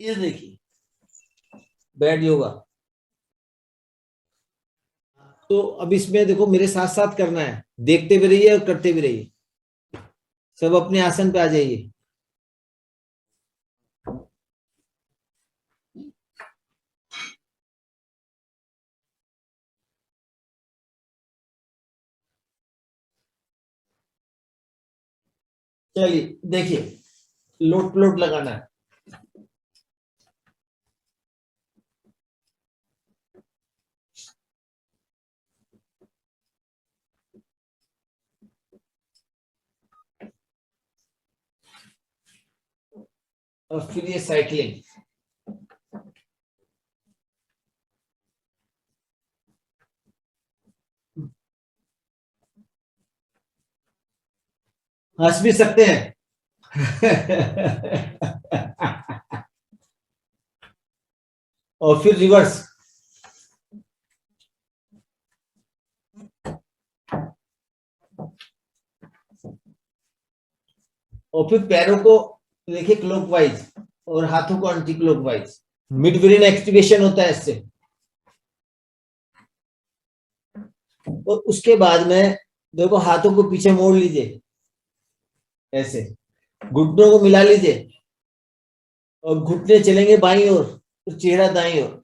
ये देखिए बैड योगा। तो अब इसमें देखो मेरे साथ साथ करना है, देखते भी रहिए और करते भी रहिए। सब अपने आसन पे आ जाइए। चलिए देखिए, लोट प्लोट लगाना है। और फिर ये साइकिलिंग। हंस भी सकते हैं। और फिर रिवर्स। और फिर पैरों को देखिए क्लॉकवाइज और हाथों को anti clockwise. Mid brain activation होता है इससे। और उसके बाद में देखो हाथों को पीछे मोड़ लीजिए ऐसे, घुटनों को मिला लीजिए और घुटने चलेंगे बाईं ओर और चेहरा दाईं ओर।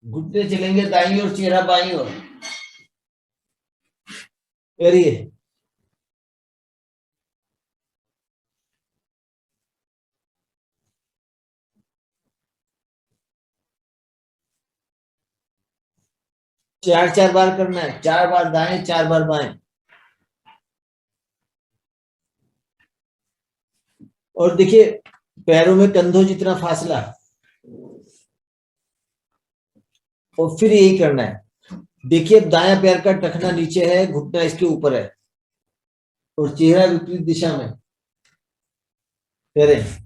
घुटने चलेंगे दाईं ओर, चेहरा बाईं ओर। करिए। 4-4 बार करना है, 4 बार दाएं 4 बार बाएं। और देखिए पैरों में कंधों जितना फासला। और फिर यही करना है। देखिए दायां पैर का टखना नीचे है, घुटना इसके ऊपर है और चेहरा विपरीत दिशा में। करें।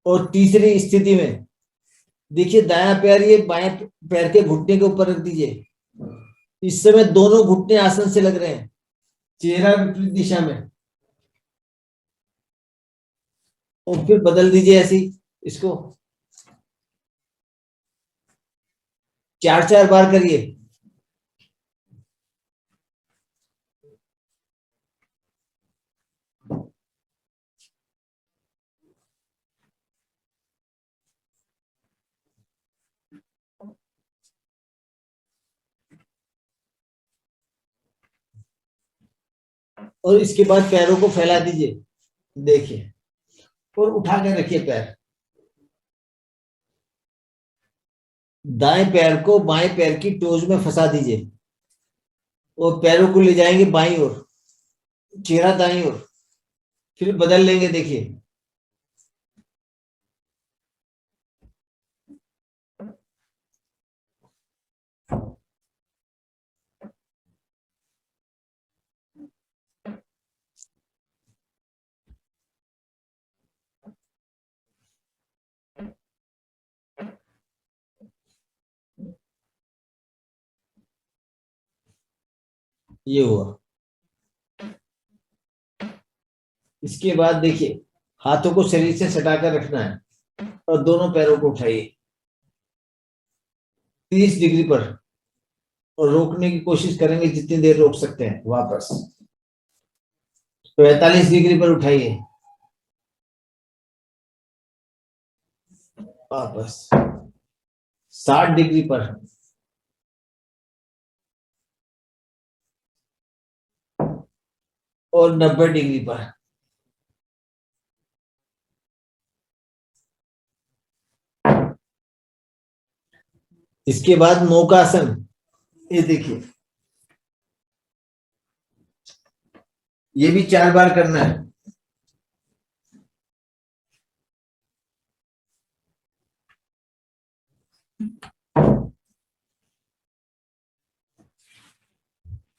और तीसरी स्थिति में देखिए दायां पैर ये बाएं पैर के घुटने के ऊपर रख दीजिए। इस समय दोनों घुटने आसन से लग रहे हैं, चेहरा विपरीत दिशा में। और फिर बदल दीजिए ऐसे ही इसको। 4-4 बार करिए। और इसके बाद पैरों को फैला दीजिए, देखिए। और उठा के रखिए पैर। दाएं पैर को बाएं पैर की टोज में फंसा दीजिए और पैरों को ले जाएंगे बाईं ओर, चेहरा दाईं ओर। फिर बदल लेंगे, देखिए। ये हुआ। इसके बाद देखिए हाथों को शरीर से सटाकर रखना है और दोनों पैरों को उठाइए 30 डिग्री पर। और रोकने की कोशिश करेंगे जितनी देर रोक सकते हैं। वापस 45 डिग्री पर उठाइए। वापस 60 डिग्री पर। और 90 डिग्री पर। इसके बाद नौकासन। ये देखिए, ये भी 4 बार करना है।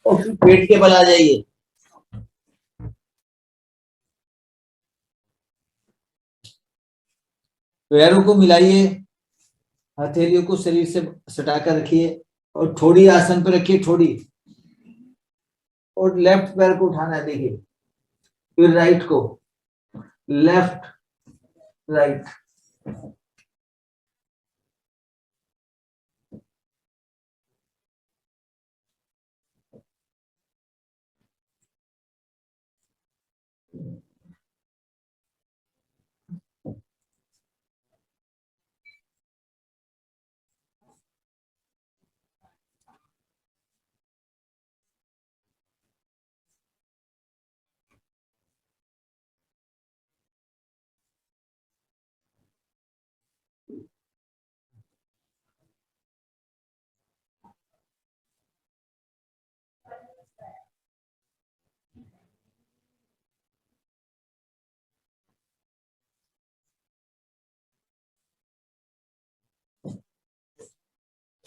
और फिर पेट के बल आ जाइए। पैरों को मिलाइए, हथेलियों को शरीर से सटाकर रखिए और ठोड़ी आसन पर रखिए, ठोड़ी। और लेफ्ट पैर को उठाना है, देखिए, फिर राइट को, लेफ्ट राइट।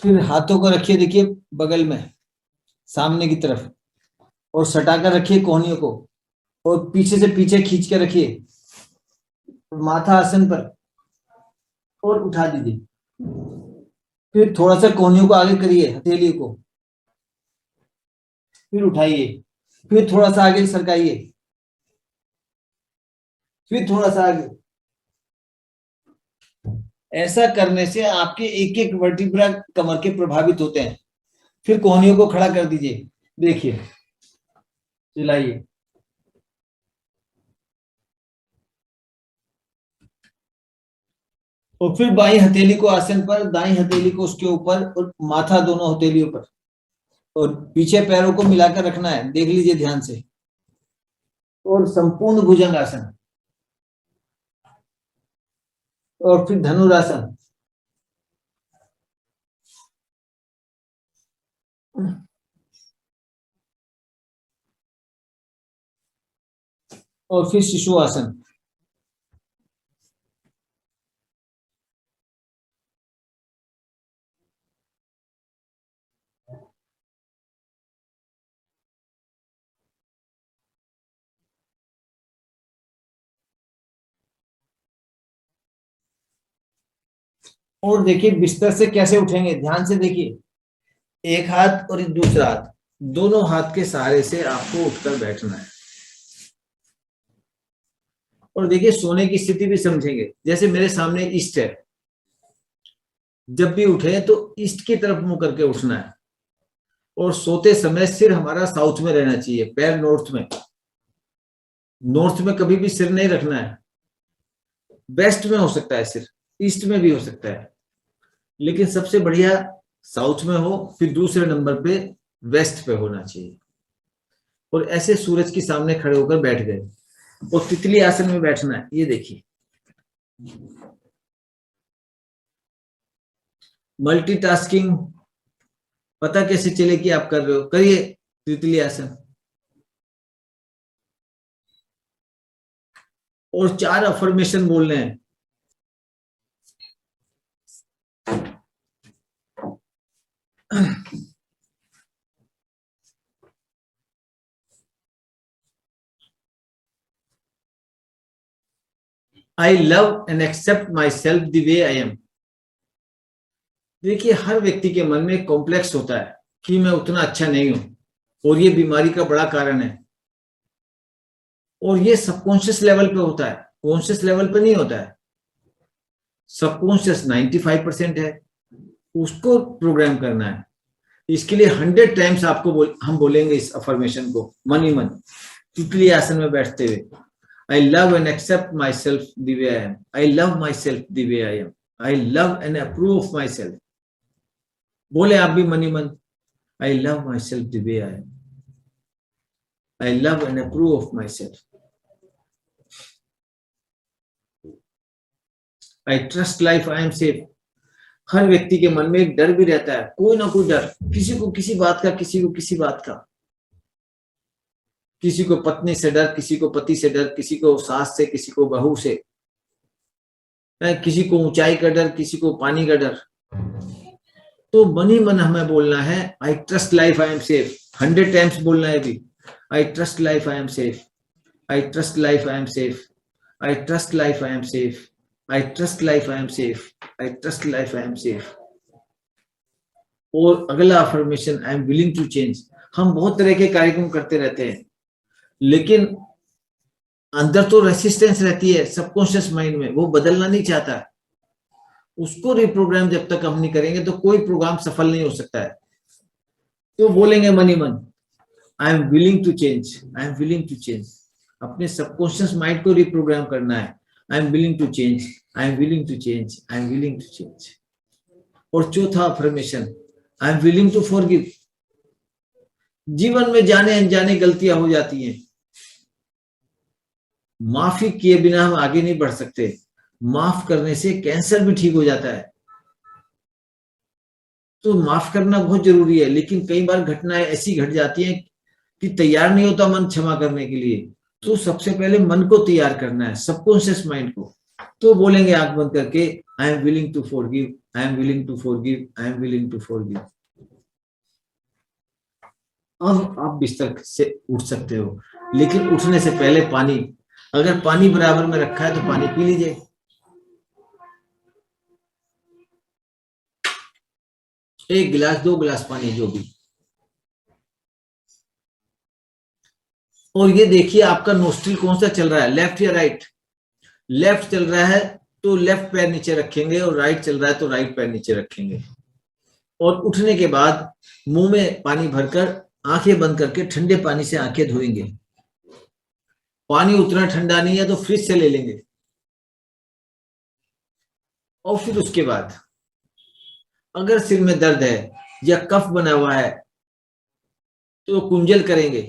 फिर हाथों को रखिए, देखिए, बगल में, सामने की तरफ, और सटाकर रखिए कोहनियों को, और पीछे से पीछे खींच के रखिए, माथा आसन पर, और उठा दीजिए। फिर थोड़ा सा कोहनियों को आगे करिए, हथेलियों को, फिर उठाइए, फिर थोड़ा सा आगे सरकाइए, फिर थोड़ा सा आगे। ऐसा करने से आपके एक एक वर्टिब्रा कमर के प्रभावित होते हैं। फिर कोहनियों को खड़ा कर दीजिए, देखिए, चलाइए। और फिर बाई हथेली को आसन पर, दाई हथेली को उसके ऊपर, और माथा दोनों हथेलियों पर, और पीछे पैरों को मिलाकर रखना है, देख लीजिए ध्यान से। और संपूर्ण भुजंग आसन, और फिर धनुरासन, और फिर शिशु आसन। और देखिए बिस्तर से कैसे उठेंगे, ध्यान से देखिए। एक हाथ और दूसरा हाथ, दोनों हाथ के सहारे से आपको उठकर बैठना है। और देखिए सोने की स्थिति भी समझेंगे, जैसे मेरे सामने ईस्ट है, जब भी उठे तो ईस्ट की तरफ मुंह करके उठना है। और सोते समय सिर हमारा साउथ में रहना चाहिए, पैर नॉर्थ में। नॉर्थ में कभी भी सिर नहीं रखना है। वेस्ट में हो सकता है सिर, ईस्ट में भी हो सकता है, लेकिन सबसे बढ़िया साउथ में हो, फिर दूसरे नंबर पे वेस्ट पे होना चाहिए। और ऐसे सूरज के सामने खड़े होकर बैठ गए, और तितली आसन में बैठना है, ये देखिए। मल्टीटास्किंग पता कैसे चले कि आप कर रहे हो, करिए तितली आसन। और 4 अफर्मेशन बोलने हैं। I love and accept myself the way I am. देखिए हर व्यक्ति के मन में कॉम्प्लेक्स होता है कि मैं उतना अच्छा नहीं हूं, और ये बीमारी का बड़ा कारण है। और ये सबकॉन्शियस लेवल पे होता है, कॉन्शियस लेवल पे नहीं होता है। सबकॉन्शियस 95% है, उसको प्रोग्राम करना है। इसके लिए 100 टाइम्स आपको हम बोलेंगे इस अफर्मेशन को मन ही मन, तितली आसन में बैठते हुए। I love and accept myself the way I am. I love myself the way I am. I love and approve of myself. बोले आप भी मन ही मन, I love myself the way I am. I love and approve of myself. I trust life. I am safe. हर व्यक्ति के मन में एक डर भी रहता है, कोई ना कोई डर, किसी को किसी बात का, किसी को किसी बात का। किसी को पत्नी से डर, किसी को पति से डर, किसी को सास से, किसी को बहू से, किसी को ऊंचाई का डर, किसी को पानी का डर। तो मन ही मन हमें बोलना है, I trust life, I am safe. 100 times बोलना है अभी। I trust life, I am safe, I trust life, I am safe, I trust life, I am safe, I trust life, I am safe, I trust life, I am safe. और अगला affirmation, I am willing to change. हम बहुत तरह के कार्यक्रम करते रहते हैं, लेकिन अंदर तो रेसिस्टेंस रहती है सबकॉन्शियस माइंड में, वो बदलना नहीं चाहता। उसको रिप्रोग्राम जब तक हम नहीं करेंगे तो कोई प्रोग्राम सफल नहीं हो सकता है। तो बोलेंगे मन ही मन, I am willing to change, I am willing to change. अपने सबकॉन्शियस माइंड को रिप्रोग्राम करना है। I am willing to change, I am willing to change, I am willing to change. और चौथा affirmation, I am willing to forgive. जीवन में जाने अनजाने गलतियां हो जाती हैं, माफी किए बिना हम आगे नहीं बढ़ सकते। माफ करने से कैंसर भी ठीक हो जाता है। तो माफ करना बहुत जरूरी है, लेकिन कई बार घटनाएं ऐसी घट जाती हैं कि तैयार नहीं होता मन क्षमा करने के लिए। तो सबसे पहले मन को तैयार करना है, सबकॉन्शियस माइंड को। तो बोलेंगे आंख बंद करके, I am willing to forgive, I am willing to forgive, I am willing to forgive. अब आप बिस्तर से उठ सकते हो, लेकिन उठने से पहले पानी, अगर पानी बराबर में रखा है तो पानी पी लीजिए। एक गिलास, 2 गिलास पानी, जो भी। और ये देखिए आपका नोस्ट्रिल कौन सा चल रहा है, लेफ्ट या राइट। लेफ्ट चल रहा है तो लेफ्ट पैर नीचे रखेंगे, और राइट चल रहा है तो राइट पैर नीचे रखेंगे। और उठने के बाद मुंह में पानी भरकर आंखें बंद करके ठंडे पानी से आंखें धोएंगे। पानी उतना ठंडा नहीं है तो फ्रिज से ले लेंगे। और फिर उसके बाद अगर सिर में दर्द है या कफ बना हुआ है तो कुंजल करेंगे।